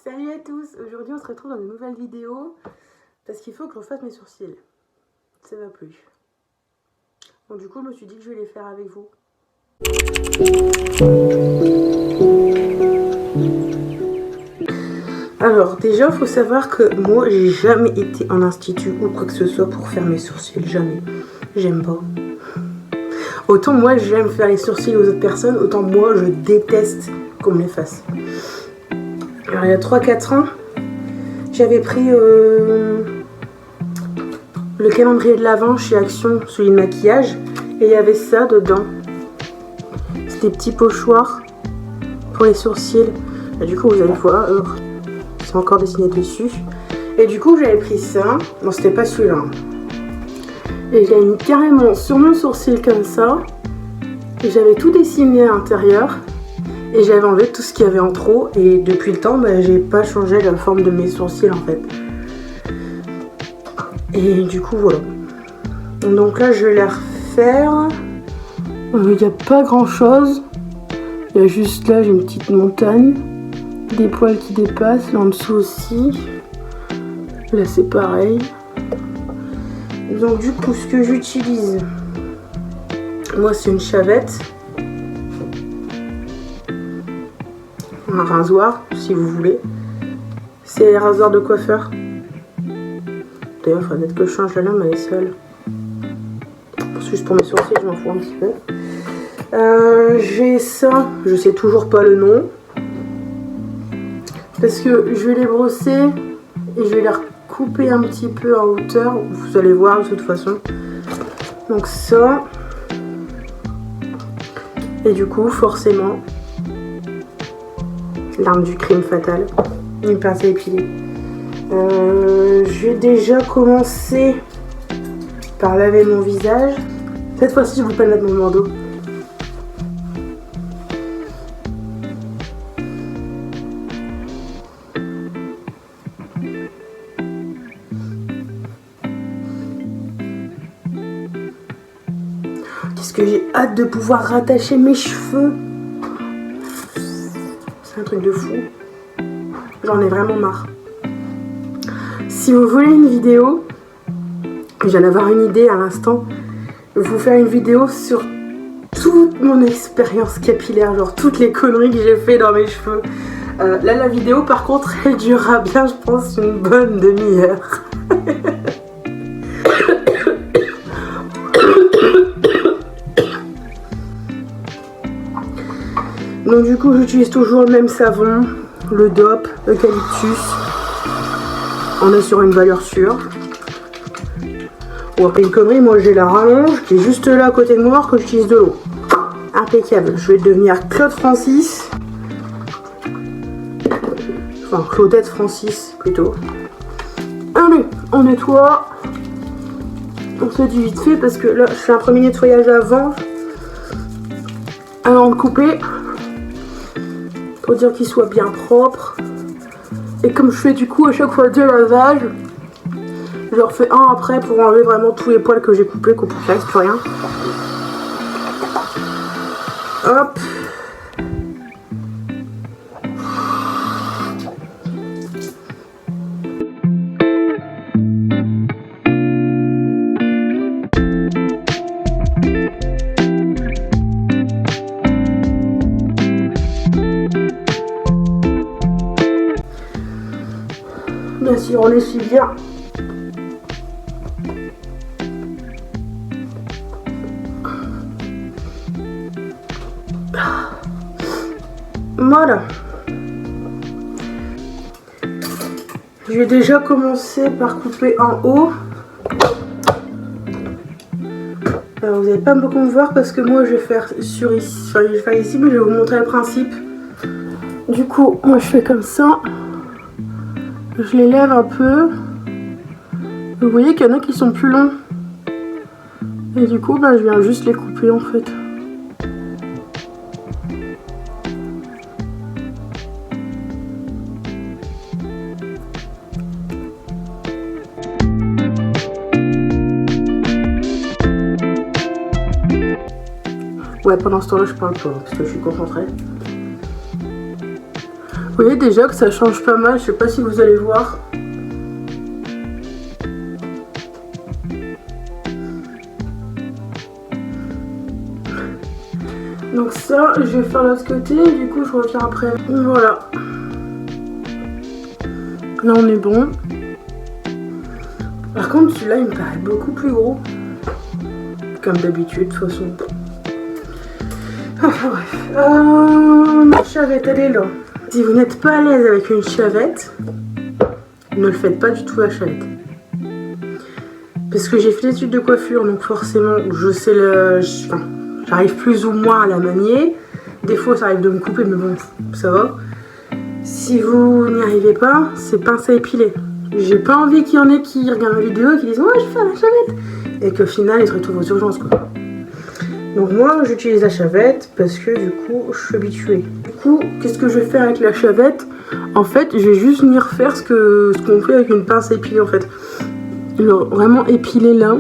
Salut à tous, aujourd'hui on se retrouve dans une nouvelle vidéo parce qu'il faut que je fasse mes sourcils. Ça va plus. Donc du coup je me suis dit que je vais les faire avec vous. Alors déjà il faut savoir que moi j'ai jamais été en institut ou quoi que ce soit pour faire mes sourcils, jamais. J'aime pas. Autant moi j'aime faire les sourcils aux autres personnes, autant moi je déteste qu'on me les fasse. Alors il y a 3-4 ans, j'avais pris le calendrier de l'Avent chez Action, celui de maquillage, et il y avait ça dedans. C'était des petits pochoirs pour les sourcils. Et du coup vous allez voir, c'est encore dessiné dessus. Et du coup j'avais pris ça, bon c'était pas celui-là. Et je l'ai mis carrément sur mon sourcil comme ça. Et j'avais tout dessiné à l'intérieur. Et j'avais enlevé tout ce qu'il y avait en trop. Et depuis le temps, j'ai pas changé la forme de mes sourcils en fait. Et du coup, voilà. Donc là, je vais les refaire. Il n'y a pas grand chose. Il y a juste là, j'ai une petite montagne. Des poils qui dépassent. Là en dessous aussi. Là, c'est pareil. Donc du coup, ce que j'utilise, moi, c'est une chavette. Un rasoir, si vous voulez. C'est les rasoirs de coiffeur. D'ailleurs, il faudrait peut-être que je change la lame, elle est seule. C'est juste pour mes sourcils, je m'en fous un petit peu. J'ai ça, je sais toujours pas le nom. Parce que je vais les brosser et je vais les recouper un petit peu en hauteur. Vous allez voir de toute façon. Donc ça. Et du coup, forcément, l'arme du crime fatal, une pince à épiler. Je vais déjà commencer par laver mon visage. Cette fois-ci, je ne vais pas mettre mon bandeau. Qu'est-ce que j'ai hâte de pouvoir rattacher mes cheveux. C'est un truc de fou. J'en ai vraiment marre. Si vous voulez une vidéo, je viens d'avoir une idée à l'instant, vous faire une vidéo sur toute mon expérience capillaire, genre toutes les conneries que j'ai fait dans mes cheveux. Là, la vidéo, par contre, elle durera bien, je pense, une bonne demi-heure. Donc du coup, j'utilise toujours le même savon, le DOP, Eucalyptus. On est sur une valeur sûre. Bon, après une connerie, moi j'ai la rallonge qui est juste là à côté de moi que j'utilise de l'eau. Impeccable. Je vais devenir Claude Francis. Enfin, Claudette Francis plutôt. Allez, on nettoie. On se dit vite fait parce que là, je fais un premier nettoyage avant de couper. Pour dire qu'il soit bien propre. Et comme je fais du coup à chaque fois 2 lavages, je leur fais un après pour enlever vraiment tous les poils que j'ai coupés, qu'on ne reste plus rien. Hop. Bien sûr, on essuie bien. Voilà. Je vais déjà commencer par couper en haut. Alors vous n'allez pas beaucoup me voir parce que moi je vais faire sur ici, enfin, je vais faire ici, mais je vais vous montrer le principe. Du coup, moi je fais comme ça. Je les lève un peu. Vous voyez qu'il y en a qui sont plus longs. Et du coup, je viens juste les couper en fait. Ouais, pendant ce temps-là, je parle pas parce que je suis concentrée. voyez déjà que ça change pas mal, je sais pas si vous allez voir. Donc ça, je vais faire l'autre côté, du coup je reviens après. Voilà. Là on est bon. Par contre celui-là il me paraît beaucoup plus gros. Comme d'habitude de toute façon. Enfin bref. Ma chavette elle est là. Si vous n'êtes pas à l'aise avec une chavette, ne le faites pas du tout la chavette. Parce que j'ai fait l'étude de coiffure, donc forcément je sais j'arrive plus ou moins à la manier. Des fois ça arrive de me couper, mais bon, ça va. Si vous n'y arrivez pas, c'est pince à épiler. J'ai pas envie qu'il y en ait qui regardent ma vidéo et qui disent « Ouais, je vais faire la chavette !» et qu'au final, ils se retrouvent aux urgences, quoi. Donc moi, j'utilise la chavette parce que du coup, je suis habituée. Du coup, qu'est-ce que je vais faire avec la chavette? En fait, je vais juste venir faire ce qu'on fait avec une pince à épiler, en fait. Genre, vraiment épiler là,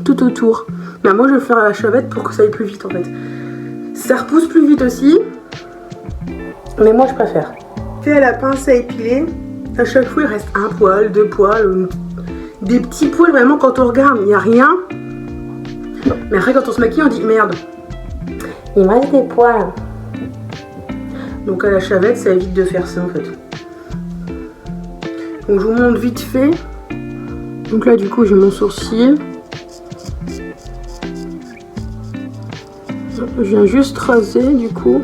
tout autour. Bah, moi, je vais faire la chavette pour que ça aille plus vite, en fait. Ça repousse plus vite aussi, mais moi, je préfère. Fait à la pince à épiler, à chaque fois, il reste un poil, deux poils, des petits poils, vraiment, quand on regarde, il n'y a rien. Mais après, quand on se maquille, on dit merde, il me reste des poils. Donc à la chavette, ça évite de faire ça en fait. Donc je vous montre vite fait. Donc là, du coup, j'ai mon sourcil. Je viens juste raser, du coup.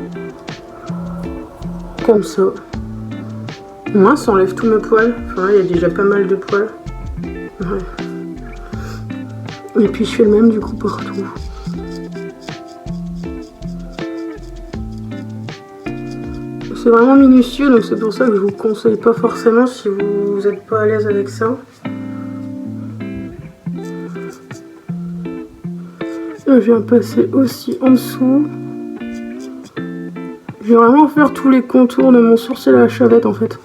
Comme ça. Moi, ça enlève tous mes poils. Enfin, là, il y a déjà pas mal de poils. Ouais. Et puis je fais le même du coup partout. C'est vraiment minutieux, donc c'est pour ça que je vous conseille pas forcément si vous n'êtes pas à l'aise avec ça. Je viens passer aussi en dessous. Je vais vraiment faire tous les contours de mon sourcil à la chavette en fait.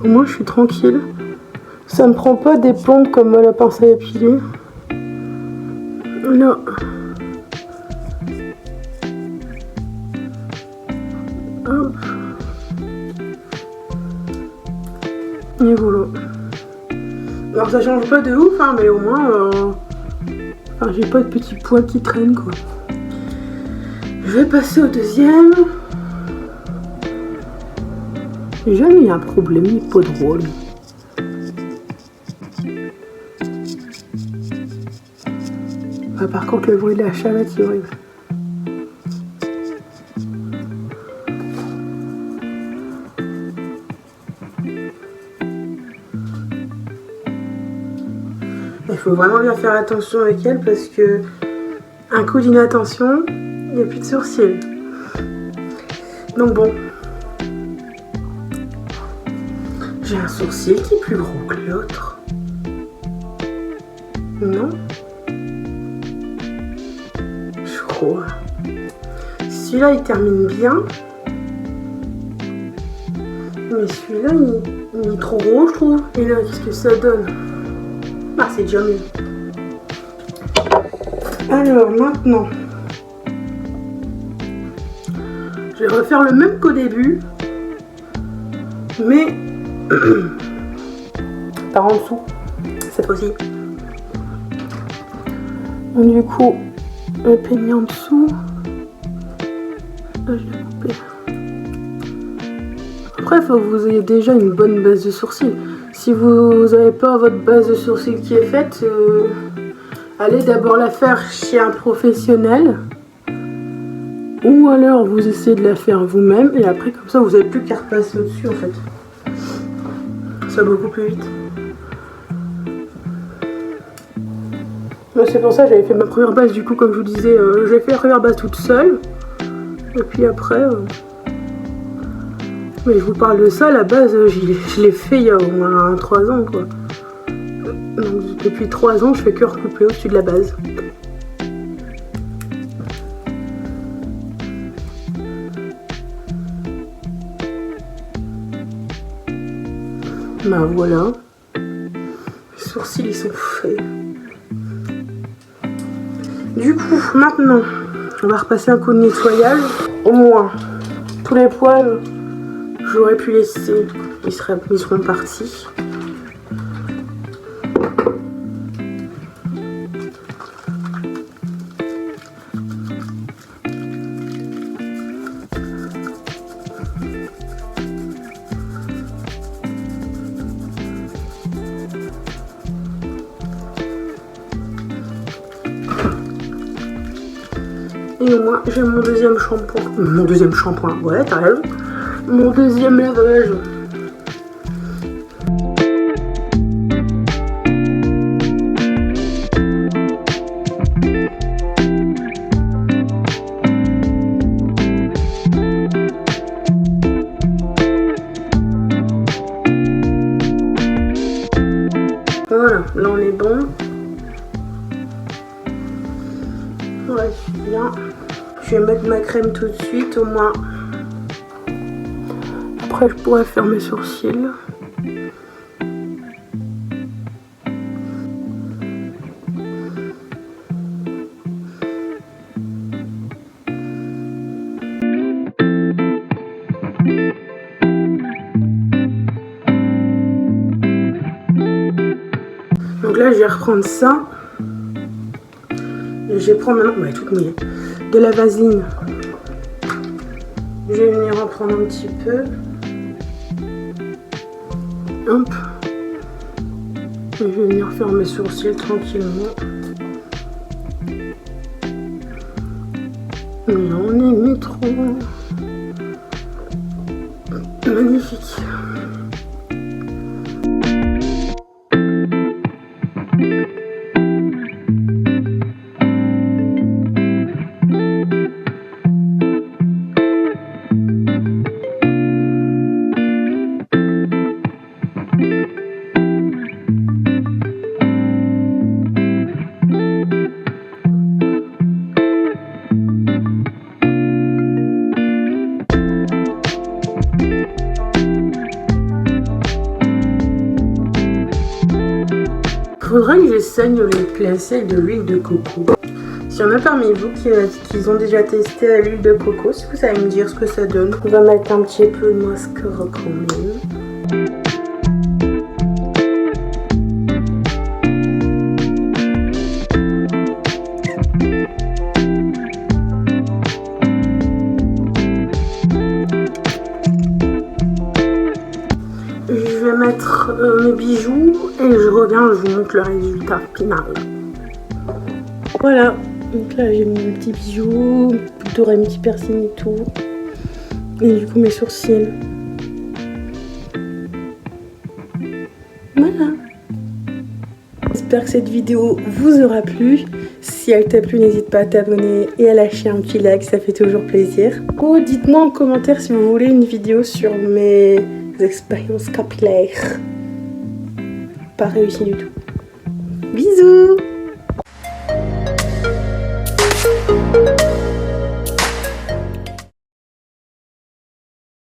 Au moins je suis tranquille. Ça ne prend pas des pompes comme la pince à épiler. Là. Hop. Et voilà. Alors ça change pas de ouf, hein, mais au moins, enfin, j'ai pas de petits poils qui traînent quoi. Je vais passer au deuxième. J'ai jamais eu un problème, il est pas drôle. Ah, par contre, le bruit de la chavette, c'est horrible. Il faut vraiment bien faire attention avec elle parce que un coup d'inattention, il n'y a plus de sourcils. Donc bon. J'ai un sourcil qui est plus gros que l'autre. Non? Celui-là il termine bien, mais celui-là il est trop gros je trouve. Et là qu'est-ce que ça donne? Ah c'est déjà mieux. Alors maintenant je vais refaire le même qu'au début, mais par en dessous cette fois-ci. Donc du coup le peigne en dessous. Là, je l'ai coupé. Après, il faut que vous ayez déjà une bonne base de sourcils. Si vous n'avez pas votre base de sourcils qui est faite, allez d'abord la faire chez un professionnel. Ou alors vous essayez de la faire vous-même. Et après, comme ça, vous n'avez plus qu'à repasser au-dessus en fait. Ça va beaucoup plus vite. C'est pour ça que j'avais fait ma première base, du coup, comme je vous disais, j'ai fait la première base toute seule. Et puis après, mais je vous parle de ça, la base, je l'ai fait il y a au moins 3 ans, quoi. Donc, depuis 3 ans, je fais que recouper au-dessus de la base. Bah voilà. Les sourcils, ils sont faits. Du coup, maintenant, on va repasser un coup de nettoyage. Au moins, tous les poils J'aurais pu laisser, ils seront partis. Et au moins j'ai mon deuxième shampoing. Mon deuxième shampoing, ouais t'as raison. Mon deuxième lavage. Voilà, là on est bon. Ouais, bien. Je vais mettre ma crème tout de suite, au moins. Après, je pourrais faire mes sourcils. Donc là, je vais reprendre ça. Et je vais prendre maintenant, ouais, toute mouillée, de la vaseline. Je vais venir en prendre un petit peu. Hop. Et je vais venir faire mes sourcils tranquillement. Et là, on est mis trop. Magnifique. Faudrait que j'essaye de les placer avec de l'huile de coco. S'il y en a parmi vous qui ont déjà testé à l'huile de coco, si vous savez me dire ce que ça donne. On va mettre un petit peu de mascara quand même. Je vais mettre mes bijoux et je reviens, je vous montre le résultat final. Voilà, donc là j'ai mis mes petits bijoux, plutôt un petit piercing et tout. Et du coup mes sourcils. Voilà. J'espère que cette vidéo vous aura plu. Si elle t'a plu, n'hésite pas à t'abonner et à lâcher un petit like, ça fait toujours plaisir. Oh, dites-moi en commentaire si vous voulez une vidéo sur mes expériences capillaires. Pas réussi du tout. Bisous!